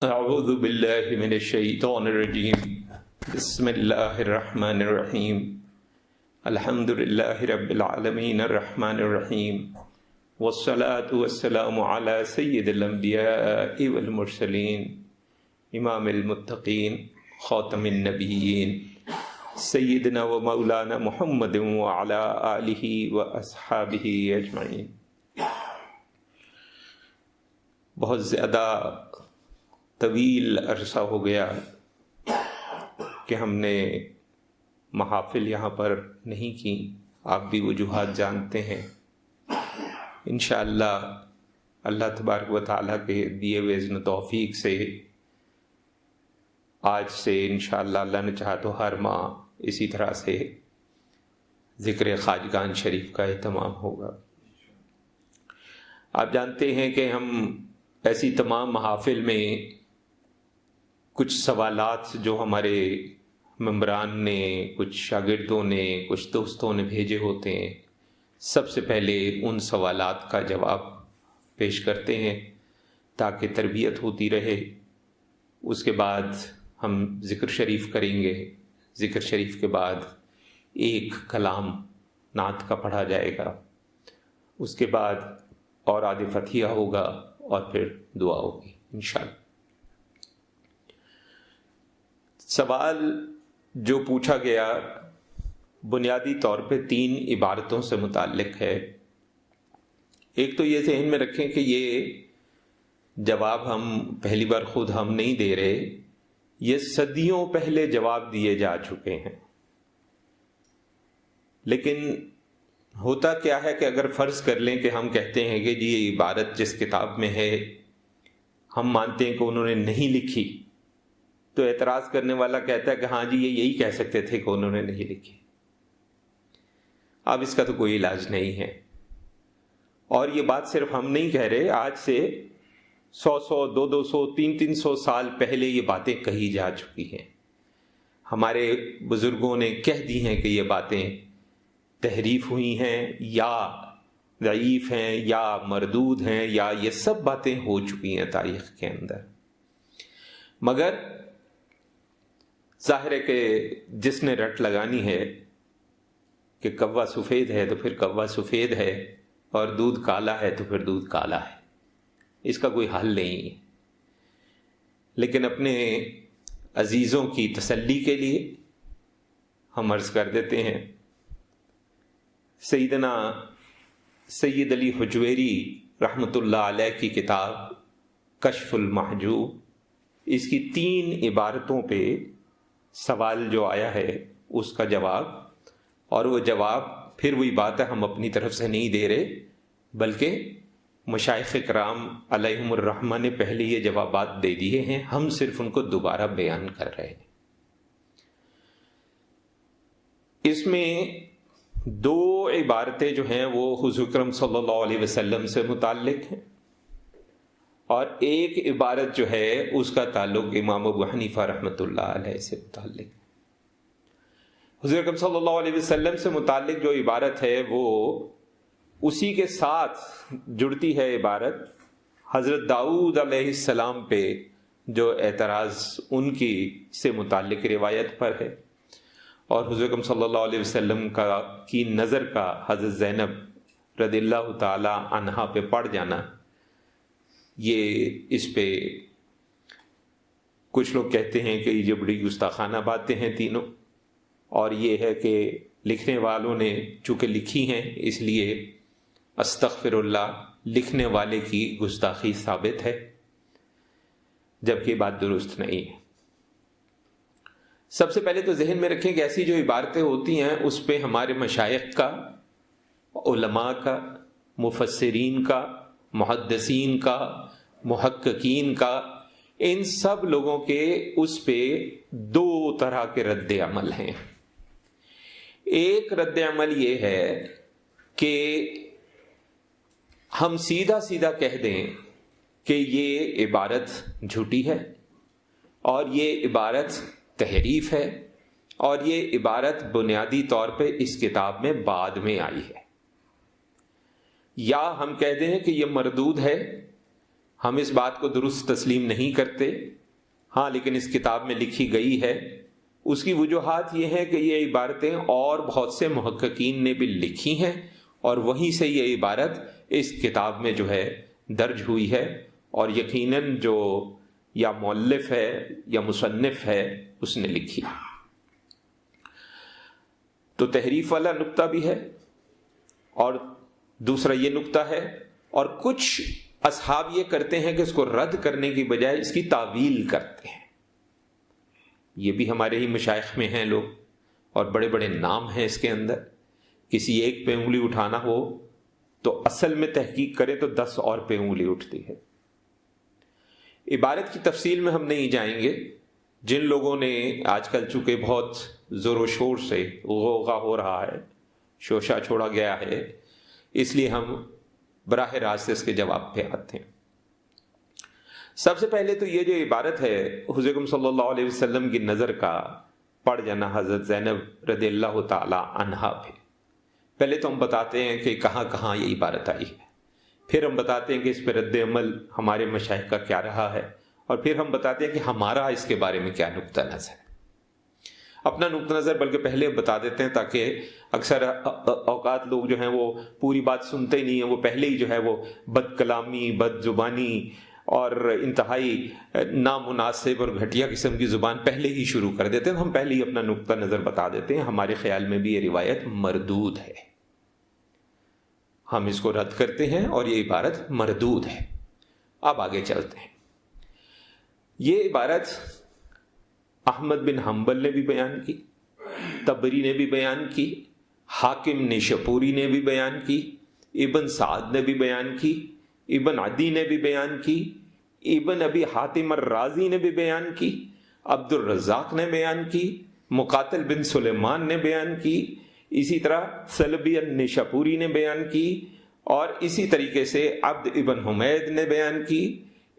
اعوذ باللہ من الشیطان الرجیم بسم اللہ الرحمن الرحیم الحمد للہ رب العالمین الرحمن الرحیم والصلاة والسلام علی سید الانبیاء والمرسلین امام المتقین خاتم النبیین سیدنا و مولانا محمد وعلی آلہ واصحابہ اجمعین۔ بہت زیادہ طویل عرصہ ہو گیا کہ ہم نے محافل یہاں پر نہیں کی، آپ بھی وجوہات جانتے ہیں۔ انشاءاللہ اللہ تبارک و تعالیٰ کے دیے ہوئے اذن و توفیق سے آج سے انشاءاللہ اللہ نے چاہا تو ہر ماہ اسی طرح سے ذکر خواجگان شریف کا اہتمام ہوگا۔ آپ جانتے ہیں کہ ہم ایسی تمام محافل میں کچھ سوالات جو ہمارے ممبران نے، کچھ شاگردوں نے، کچھ دوستوں نے بھیجے ہوتے ہیں، سب سے پہلے ان سوالات کا جواب پیش کرتے ہیں تاکہ تربیت ہوتی رہے۔ اس کے بعد ہم ذکر شریف کریں گے، ذکر شریف کے بعد ایک کلام نعت کا پڑھا جائے گا، اس کے بعد اور آدھ فتحیہ ہوگا اور پھر دعا ہوگی انشاءاللہ۔ سوال جو پوچھا گیا بنیادی طور پہ 3 عبارتوں سے متعلق ہے۔ ایک تو یہ ذہن میں رکھیں کہ یہ جواب ہم پہلی بار خود ہم نہیں دے رہے، یہ صدیوں پہلے جواب دیے جا چکے ہیں۔ لیکن ہوتا کیا ہے کہ اگر فرض کر لیں کہ ہم کہتے ہیں کہ جی یہ عبارت جس کتاب میں ہے ہم مانتے ہیں کہ انہوں نے نہیں لکھی، تو اعتراض کرنے والا کہتا ہے کہ ہاں جی یہ یہی کہہ سکتے تھے کہ انہوں نے نہیں لکھی۔ اب اس کا تو کوئی علاج نہیں ہے، اور یہ بات صرف ہم نہیں کہہ رہے، آج سے 100 200 300 سال پہلے یہ باتیں کہی جا چکی ہیں۔ ہمارے بزرگوں نے کہہ دی ہیں کہ یہ باتیں تحریف ہوئی ہیں یا ضعیف ہیں یا مردود ہیں، یا یہ سب باتیں ہو چکی ہیں تاریخ کے اندر۔ مگر ظاہر ہے کہ جس نے رٹ لگانی ہے کہ کوا سفید ہے تو پھر کوا سفید ہے، اور دودھ کالا ہے تو پھر دودھ کالا ہے، اس کا کوئی حل نہیں ہے۔ لیکن اپنے عزیزوں کی تسلی کے لیے ہم عرض کر دیتے ہیں، سیدنا سید علی حجویری رحمۃ اللہ علیہ کی کتاب کشف المحجوب، اس کی 3 عبارتوں پہ سوال جو آیا ہے اس کا جواب، اور وہ جواب پھر وہی بات ہے، ہم اپنی طرف سے نہیں دے رہے بلکہ مشائخ کرام علیہم الرحمہ نے پہلے یہ جوابات دے دیے ہیں، ہم صرف ان کو دوبارہ بیان کر رہے ہیں۔ اس میں 2 عبارتیں جو ہیں وہ حضور اکرم صلی اللہ علیہ وسلم سے متعلق ہیں، اور ایک عبارت جو ہے اس کا تعلق امام ابو حنیفہ رحمۃ اللہ علیہ سے متعلق ہے۔ حضور اکرم صلی اللہ علیہ وسلم سے متعلق جو عبارت ہے وہ اسی کے ساتھ جڑتی ہے عبارت حضرت داؤد علیہ السلام پہ جو اعتراض ان کی سے متعلق روایت پر ہے، اور حضور اکرم صلی اللہ علیہ وسلم کی نظر کا حضرت زینب رضی اللہ تعالی عنہا پہ پڑ جانا، یہ اس پہ کچھ لوگ کہتے ہیں کہ یہ بڑی گستاخانہ باتیں ہیں تینوں، اور یہ ہے کہ لکھنے والوں نے چونکہ لکھی ہیں اس لیے استغفر اللہ، لکھنے والے کی گستاخی ثابت ہے، جبکہ بات درست نہیں ہے۔ سب سے پہلے تو ذہن میں رکھیں کہ ایسی جو عبارتیں ہوتی ہیں اس پہ ہمارے مشائخ کا، علماء کا، مفسرین کا، محدثین کا، محققین کا، ان سب لوگوں کے اس پہ 2 طرح کے رد عمل ہیں۔ ایک رد عمل یہ ہے کہ ہم سیدھا سیدھا کہہ دیں کہ یہ عبارت جھوٹی ہے، اور یہ عبارت تحریف ہے، اور یہ عبارت بنیادی طور پہ اس کتاب میں بعد میں آئی ہے، یا ہم کہہ دیں کہ یہ مردود ہے ہم اس بات کو درست تسلیم نہیں کرتے، ہاں لیکن اس کتاب میں لکھی گئی ہے۔ اس کی وجوہات یہ ہیں کہ یہ عبارتیں اور بہت سے محققین نے بھی لکھی ہیں، اور وہیں سے یہ عبارت اس کتاب میں جو ہے درج ہوئی ہے، اور یقیناً جو یا مؤلف ہے یا مصنف ہے اس نے لکھی۔ تو تحریف والا نقطہ بھی ہے، اور دوسرا یہ نقطہ ہے، اور کچھ اصحاب یہ کرتے ہیں کہ اس کو رد کرنے کی بجائے اس کی تعویل کرتے ہیں۔ یہ بھی ہمارے ہی مشائخ میں ہیں لوگ، اور بڑے بڑے نام ہیں اس کے اندر۔ کسی ایک پہ انگلی اٹھانا ہو تو اصل میں تحقیق کرے تو 10 اور پہ انگلی اٹھتی ہے۔ عبارت کی تفصیل میں ہم نہیں جائیں گے۔ جن لوگوں نے آج کل چونکہ بہت زور و شور سے غوغا ہو رہا ہے، شوشہ چھوڑا گیا ہے، اس لیے ہم براہ راست اس کے جواب پہ آتے ہیں۔ سب سے پہلے تو یہ جو عبارت ہے حضور اکرم صلی اللہ علیہ وسلم کی نظر کا پڑ جانا حضرت زینب رضی اللہ تعالی عنہا پہ، پہلے تو ہم بتاتے ہیں کہ کہاں کہاں یہ عبارت آئی ہے، پھر ہم بتاتے ہیں کہ اس پہ رد عمل ہمارے مشائخ کا کیا رہا ہے، اور پھر ہم بتاتے ہیں کہ ہمارا اس کے بارے میں کیا نقطہ نظر ہے۔ اپنا نقطہ نظر بلکہ پہلے بتا دیتے ہیں، تاکہ اکثر اوقات لوگ جو ہیں وہ پوری بات سنتے ہی نہیں ہیں، وہ پہلے ہی جو ہے وہ بد کلامی، بد زبانی اور انتہائی نامناسب اور گھٹیا قسم کی زبان پہلے ہی شروع کر دیتے ہیں۔ ہم پہلے ہی اپنا نقطہ نظر بتا دیتے ہیں، ہمارے خیال میں بھی یہ روایت مردود ہے، ہم اس کو رد کرتے ہیں اور یہ عبارت مردود ہے۔ اب آگے چلتے ہیں۔ یہ عبارت احمد بن حنبل نے بھی بیان کی، طبری نے بھی بیان کی، حاکم نیشاپوری نے بھی بیان کی، ابن سعد نے بھی بیان کی، ابن عدی نے بھی بیان کی، ابن ابی حاتم الرازی نے بھی بیان کی، عبد الرزاق نے بیان کی، مقاتل بن سلیمان نے بیان کی، اسی طرح سلبی النیشاپوری نے بیان کی، اور اسی طریقے سے عبد ابن حمید نے بیان کی،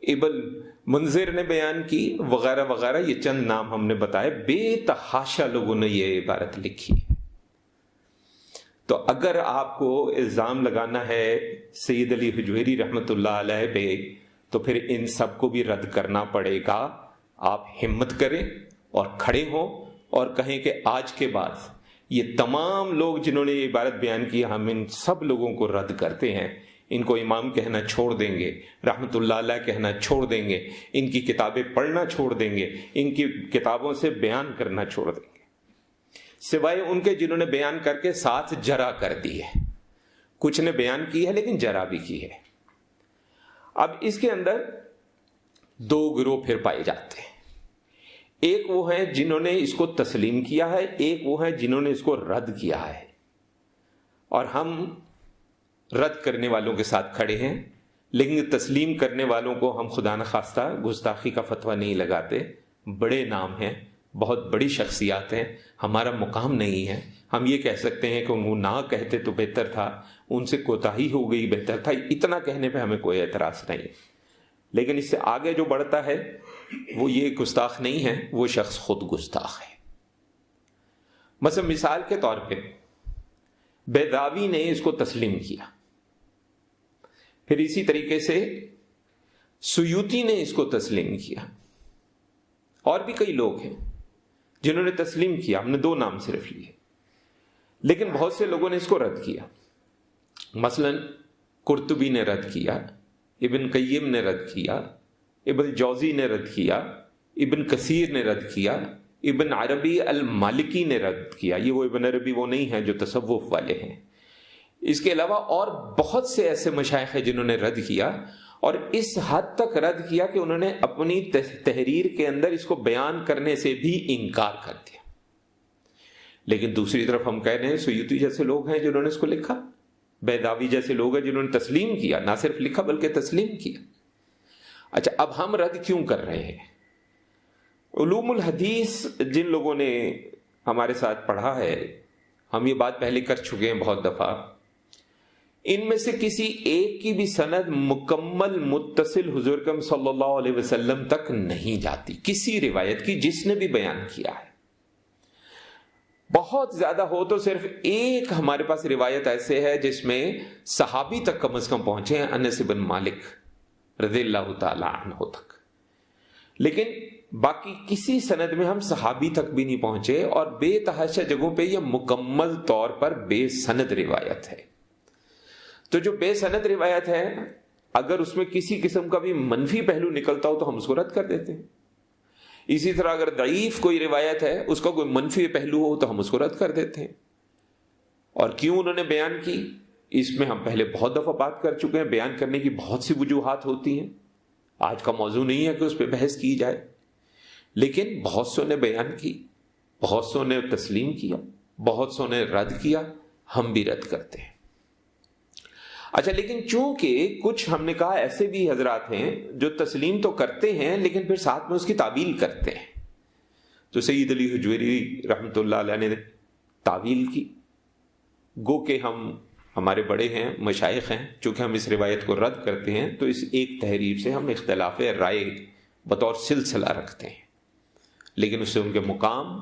ابن منذر نے بیان کی، وغیرہ وغیرہ۔ یہ چند نام ہم نے بتائے، بے تحاشا لوگوں نے یہ عبارت لکھی ہے۔ تو اگر آپ کو الزام لگانا ہے سید علی حجویری رحمۃ اللہ علیہ پہ، تو پھر ان سب کو بھی رد کرنا پڑے گا۔ آپ ہمت کریں اور کھڑے ہوں اور کہیں کہ آج کے بعد یہ تمام لوگ جنہوں نے یہ عبارت بیان کی، ہم ان سب لوگوں کو رد کرتے ہیں، ان کو امام کہنا چھوڑ دیں گے، رحمۃ اللہ علیہ کہنا چھوڑ دیں گے، ان کی کتابیں پڑھنا چھوڑ دیں گے، ان کی کتابوں سے بیان کرنا چھوڑ دیں گے، سوائے ان کے جنہوں نے بیان کر کے ساتھ جرا کر دی ہے۔ کچھ نے بیان کی ہے لیکن جرا بھی کی ہے۔ اب اس کے اندر 2 گروہ پھر پائے جاتے ہیں۔ ایک وہ ہیں جنہوں نے اس کو تسلیم کیا ہے، ایک وہ ہیں جنہوں نے اس کو رد کیا ہے، اور ہم رد کرنے والوں کے ساتھ کھڑے ہیں، لیکن تسلیم کرنے والوں کو ہم خدا نخواستہ گستاخی کا فتویٰ نہیں لگاتے۔ بڑے نام ہیں، بہت بڑی شخصیات ہیں، ہمارا مقام نہیں ہے۔ ہم یہ کہہ سکتے ہیں کہ وہ نہ کہتے تو بہتر تھا، ان سے کوتاہی ہو گئی بہتر تھا، اتنا کہنے پہ ہمیں کوئی اعتراض نہیں، لیکن اس سے آگے جو بڑھتا ہے وہ یہ گستاخ نہیں ہے، وہ شخص خود گستاخ ہے۔ مثلا مثال کے طور پہ بیضاوی نے اس کو تسلیم کیا، پھر اسی طریقے سے سیوطی نے اس کو تسلیم کیا، اور بھی کئی لوگ ہیں جنہوں نے تسلیم کیا، ہم نے 2 نام صرف لیے، لیکن بہت سے لوگوں نے اس کو رد کیا۔ مثلا قرطبی نے رد کیا، ابن قیم نے رد کیا، ابن جوزی نے رد کیا، ابن کثیر نے رد کیا، ابن عربی المالکی نے رد کیا۔ یہ وہ ابن عربی وہ نہیں ہیں جو تصوف والے ہیں، اس کے علاوہ اور بہت سے ایسے مشائخ ہیں جنہوں نے رد کیا، اور اس حد تک رد کیا کہ انہوں نے اپنی تحریر کے اندر اس کو بیان کرنے سے بھی انکار کر دیا۔ لیکن دوسری طرف ہم کہہ رہے ہیں سیوطی جیسے لوگ ہیں جنہوں نے اس کو لکھا، بیضاوی جیسے لوگ ہیں جنہوں نے تسلیم کیا، نہ صرف لکھا بلکہ تسلیم کیا۔ اچھا، اب ہم رد کیوں کر رہے ہیں؟ علوم الحدیث جن لوگوں نے ہمارے ساتھ پڑھا ہے، ہم یہ بات پہلے کر چکے ہیں بہت دفعہ، ان میں سے کسی ایک کی بھی سند مکمل متصل حضور اکرم صلی اللہ علیہ وسلم تک نہیں جاتی، کسی روایت کی جس نے بھی بیان کیا ہے۔ بہت زیادہ ہو تو صرف ایک ہمارے پاس روایت ایسے ہے جس میں صحابی تک کم از کم پہنچے ہیں، انس بن مالک رضی اللہ تعالی عنہ تک. لیکن باقی کسی سند میں ہم صحابی تک بھی نہیں پہنچے، اور بے تحاشا جگہوں پہ یہ مکمل طور پر بے سند روایت ہے. تو جو بے سند روایت ہے، اگر اس میں کسی قسم کا بھی منفی پہلو نکلتا ہو تو ہم اس کو رد کر دیتے ہیں. اسی طرح اگر ضعیف کوئی روایت ہے، اس کا کوئی منفی پہلو ہو تو ہم اس کو رد کر دیتے ہیں. اور کیوں انہوں نے بیان کی، اس میں ہم پہلے بہت دفعہ بات کر چکے ہیں. بیان کرنے کی بہت سی وجوہات ہوتی ہیں، آج کا موضوع نہیں ہے کہ اس پہ بحث کی جائے، لیکن بہت سو نے بیان کی، بہت سو نے تسلیم کیا، بہت سو نے رد کیا، ہم بھی رد کرتے ہیں. اچھا، لیکن چونکہ کچھ ہم نے کہا ایسے بھی حضرات ہیں جو تسلیم تو کرتے ہیں لیکن پھر ساتھ میں اس کی تعویل کرتے ہیں. تو سید علی حجویری رحمۃ اللہ علیہ نے تعویل کی. گو کہ ہمارے بڑے ہیں، مشائخ ہیں، چونکہ ہم اس روایت کو رد کرتے ہیں تو اس ایک تحریر سے ہم اختلاف رائے بطور سلسلہ رکھتے ہیں، لیکن اس سے ان کے مقام،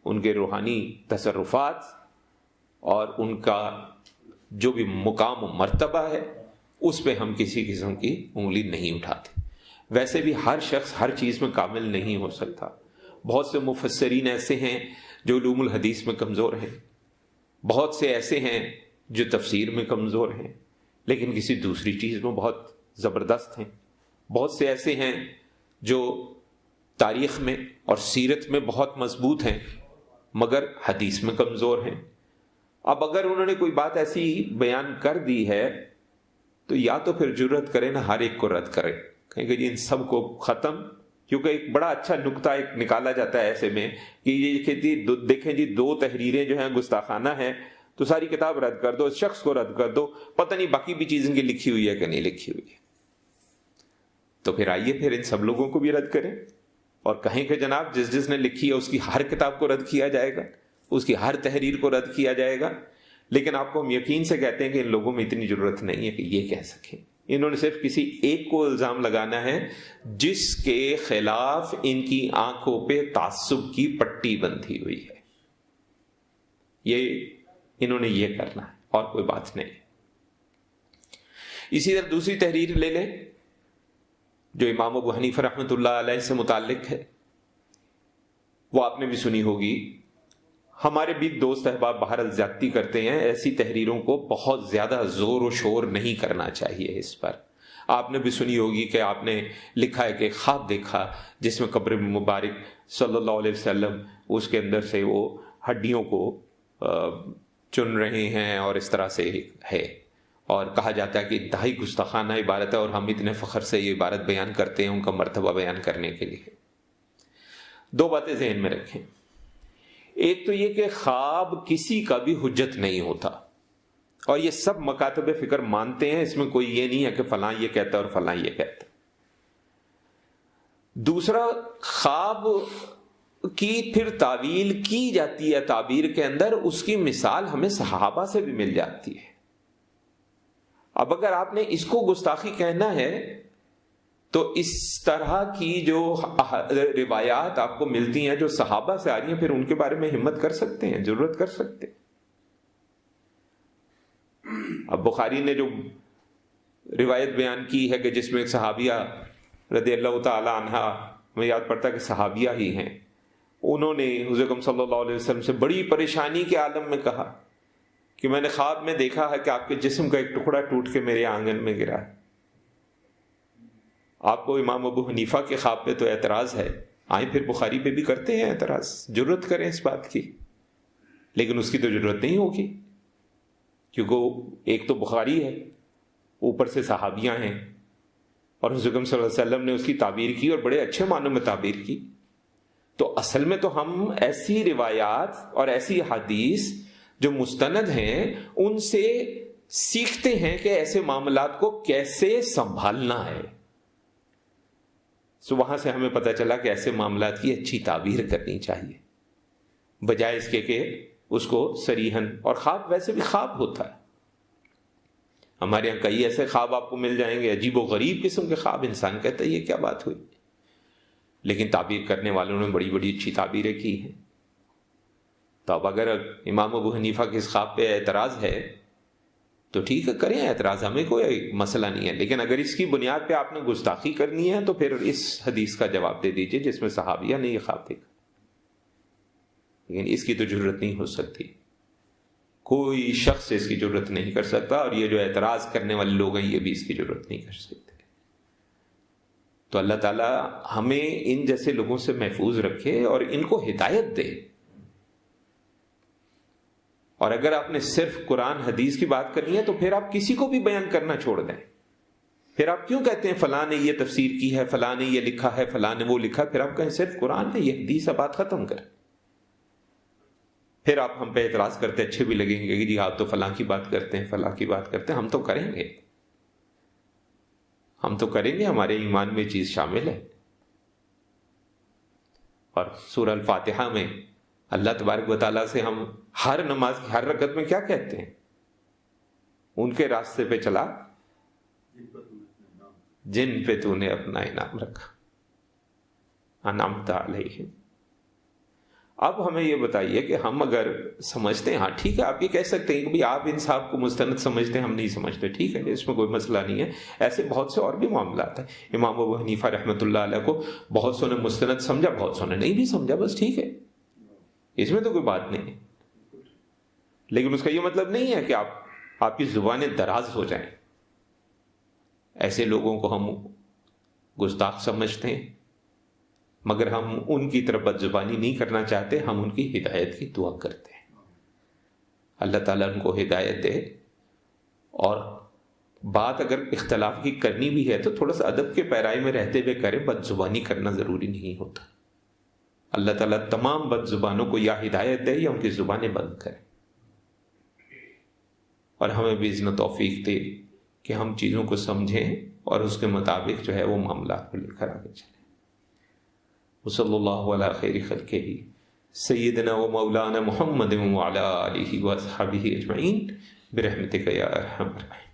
ان کے روحانی تصرفات اور ان کا جو بھی مقام و مرتبہ ہے اس پہ ہم کسی قسم کی انگلی نہیں اٹھاتے. ویسے بھی ہر شخص ہر چیز میں کامل نہیں ہو سکتا. بہت سے مفسرین ایسے ہیں جو علوم الحدیث میں کمزور ہیں، بہت سے ایسے ہیں جو تفسیر میں کمزور ہیں لیکن کسی دوسری چیز میں بہت زبردست ہیں. بہت سے ایسے ہیں جو تاریخ میں اور سیرت میں بہت مضبوط ہیں مگر حدیث میں کمزور ہیں. اب اگر انہوں نے کوئی بات ایسی بیان کر دی ہے تو یا تو پھر جرأت کرے نا ہر ایک کو رد کرے، کہیں کہ جی ان سب کو ختم. کیونکہ ایک بڑا اچھا نکتہ ایک نکالا جاتا ہے ایسے میں کہ یہ کہتی دیکھیں جی 2 تحریریں جو ہیں گستاخانہ ہیں تو ساری کتاب رد کر دو، اس شخص کو رد کر دو، پتہ نہیں باقی بھی چیز ان کی لکھی ہوئی ہے کہ نہیں لکھی ہوئی ہے. تو پھر آئیے پھر ان سب لوگوں کو بھی رد کریں اور کہیں کہ جناب جس نے لکھی ہے اس کی ہر کتاب کو رد کیا جائے گا، اس کی ہر تحریر کو رد کیا جائے گا. لیکن آپ کو ہم یقین سے کہتے ہیں کہ ان لوگوں میں اتنی ضرورت نہیں ہے کہ یہ کہہ سکیں. انہوں نے صرف کسی ایک کو الزام لگانا ہے جس کے خلاف ان کی آنکھوں پہ تعصب کی پٹی بندھی ہوئی ہے. یہ انہوں نے یہ کرنا ہے اور کوئی بات نہیں. اسی طرح دوسری تحریر لے لیں جو امام ابو حنیفہ رحمۃ اللہ علیہ سے متعلق ہے، وہ آپ نے بھی سنی ہوگی. ہمارے بھی دوست احباب بہرحال زیادتی کرتے ہیں، ایسی تحریروں کو بہت زیادہ زور و شور نہیں کرنا چاہیے. اس پر آپ نے بھی سنی ہوگی کہ آپ نے لکھا ہے کہ خواب دیکھا جس میں قبر مبارک صلی اللہ علیہ وسلم اس کے اندر سے وہ ہڈیوں کو چن رہے ہیں اور اس طرح سے ہے، اور کہا جاتا ہے کہ انتہائی گستاخانہ عبارت ہے اور ہم اتنے فخر سے یہ عبارت بیان کرتے ہیں ان کا مرتبہ بیان کرنے کے لیے. 2 باتیں ذہن میں رکھیں. ایک تو یہ کہ خواب کسی کا بھی حجت نہیں ہوتا اور یہ سب مکاتب فکر مانتے ہیں، اس میں کوئی یہ نہیں ہے کہ فلاں یہ کہتا ہے اور فلاں یہ کہتا ہے. دوسرا، خواب کی پھر تعویل کی جاتی ہے تعبیر کے اندر، اس کی مثال ہمیں صحابہ سے بھی مل جاتی ہے. اب اگر آپ نے اس کو گستاخی کہنا ہے تو اس طرح کی جو روایات آپ کو ملتی ہیں جو صحابہ سے آ رہی ہیں پھر ان کے بارے میں ہمت کر سکتے ہیں، ضرورت کر سکتے ہیں. اب بخاری نے جو روایت بیان کی ہے کہ جس میں ایک صحابیہ رضی اللہ تعالی عنہا، میں یاد پڑتا کہ صحابیہ ہی ہیں، انہوں نے حضور اکرم صلی اللہ علیہ وسلم سے بڑی پریشانی کے عالم میں کہا کہ میں نے خواب میں دیکھا ہے کہ آپ کے جسم کا ایک ٹکڑا ٹوٹ کے میرے آنگن میں گرا ہے. آپ کو امام ابو حنیفہ کے خواب پہ تو اعتراض ہے، آئیں پھر بخاری پہ بھی کرتے ہیں اعتراض، ضرورت کریں اس بات کی. لیکن اس کی تو ضرورت نہیں ہوگی کیونکہ ایک تو بخاری ہے، اوپر سے صحابیاں ہیں اور حضور صلی اللہ علیہ وسلم نے اس کی تعبیر کی اور بڑے اچھے معنوں میں تعبیر کی. تو اصل میں تو ہم ایسی روایات اور ایسی حدیث جو مستند ہیں ان سے سیکھتے ہیں کہ ایسے معاملات کو کیسے سنبھالنا ہے. سو وہاں سے ہمیں پتہ چلا کہ ایسے معاملات کی اچھی تعبیر کرنی چاہیے بجائے اس کے کہ اس کو صریحاً. اور خواب ویسے بھی خواب ہوتا ہے، ہمارے یہاں کئی ایسے خواب آپ کو مل جائیں گے عجیب و غریب قسم کے خواب، انسان کہتا ہے یہ کیا بات ہوئی، لیکن تعبیر کرنے والوں نے بڑی بڑی اچھی تعبیریں کی ہیں. تو اب اگر امام ابو حنیفہ کے اس خواب پہ اعتراض ہے تو ٹھیک ہے کریں اعتراض، ہمیں کوئی مسئلہ نہیں ہے، لیکن اگر اس کی بنیاد پہ آپ نے گستاخی کرنی ہے تو پھر اس حدیث کا جواب دے دیجئے جس میں صحابیہ نے یہ خواب دیکھا، لیکن اس کی تو جرت نہیں ہو سکتی، کوئی شخص اس کی جرت نہیں کر سکتا، اور یہ جو اعتراض کرنے والے لوگ ہیں یہ بھی اس کی جرت نہیں کر سکتے۔ تو اللہ تعالی ہمیں ان جیسے لوگوں سے محفوظ رکھے اور ان کو ہدایت دے۔ اور اگر آپ نے صرف قرآن حدیث کی بات کرنی ہے تو پھر آپ کسی کو بھی بیان کرنا چھوڑ دیں، پھر آپ کیوں کہتے ہیں فلاں نے یہ تفسیر کی ہے، فلاں نے یہ لکھا ہے، فلاں نے وہ لکھا، پھر آپ کہیں صرف قرآن ہے یہ حدیث ہے، بات ختم کریں۔ پھر آپ ہم پہ اعتراض کرتے اچھے بھی لگیں گے کہ جی آپ تو فلاں کی بات کرتے ہیں، فلاں کی بات کرتے ہیں، ہم تو کریں گے، ہم تو کریں گے، ہمارے ایمان میں چیز شامل ہے۔ اور سورہ الفاتحہ میں اللہ تبارک و تعالیٰ سے ہم ہر نماز کی ہر رکعت میں کیا کہتے ہیں؟ ان کے راستے پہ چلا جن پہ تو نے اپنا انعام رکھا، انعمت علیہم۔ اب ہمیں یہ بتائیے کہ ہم اگر سمجھتے ہیں، ہاں ٹھیک ہے آپ یہ کہہ سکتے ہیں کہ بھی آپ ان صاحب کو مستند سمجھتے ہیں، ہم نہیں سمجھتے، ٹھیک ہے اس میں کوئی مسئلہ نہیں ہے، ایسے بہت سے اور بھی معاملات ہیں۔ امام ابو حنیفہ رحمۃ اللہ علیہ کو بہت سو نے مستند سمجھا، بہت سو نے نہیں بھی سمجھا، بس ٹھیک ہے، اس میں تو کوئی بات نہیں ہے، لیکن اس کا یہ مطلب نہیں ہے کہ آپ کی زبانیں دراز ہو جائیں۔ ایسے لوگوں کو ہم گستاخ سمجھتے ہیں، مگر ہم ان کی طرف بد زبانی نہیں کرنا چاہتے، ہم ان کی ہدایت کی دعا کرتے ہیں۔ اللہ تعالیٰ ان کو ہدایت دے، اور بات اگر اختلاف کی کرنی بھی ہے تو تھوڑا سا ادب کے پیرائی میں رہتے ہوئے کریں، بد زبانی کرنا ضروری نہیں ہوتا۔ اللہ تعالیٰ تمام بد زبانوں کو یا ہدایت دے یا ان کی زبانیں بند کرے، اور ہمیں بھی اذن و توفیق دے کہ ہم چیزوں کو سمجھیں اور اس کے مطابق جو ہے وہ معاملات کو لے کر آگے چلیں۔ وصلی اللہ علی خیر خلقہ سیدنا و مولانا محمد وعلی آلہ و اصحابہ اجمعین برحمتک یا ارحم الراحمین۔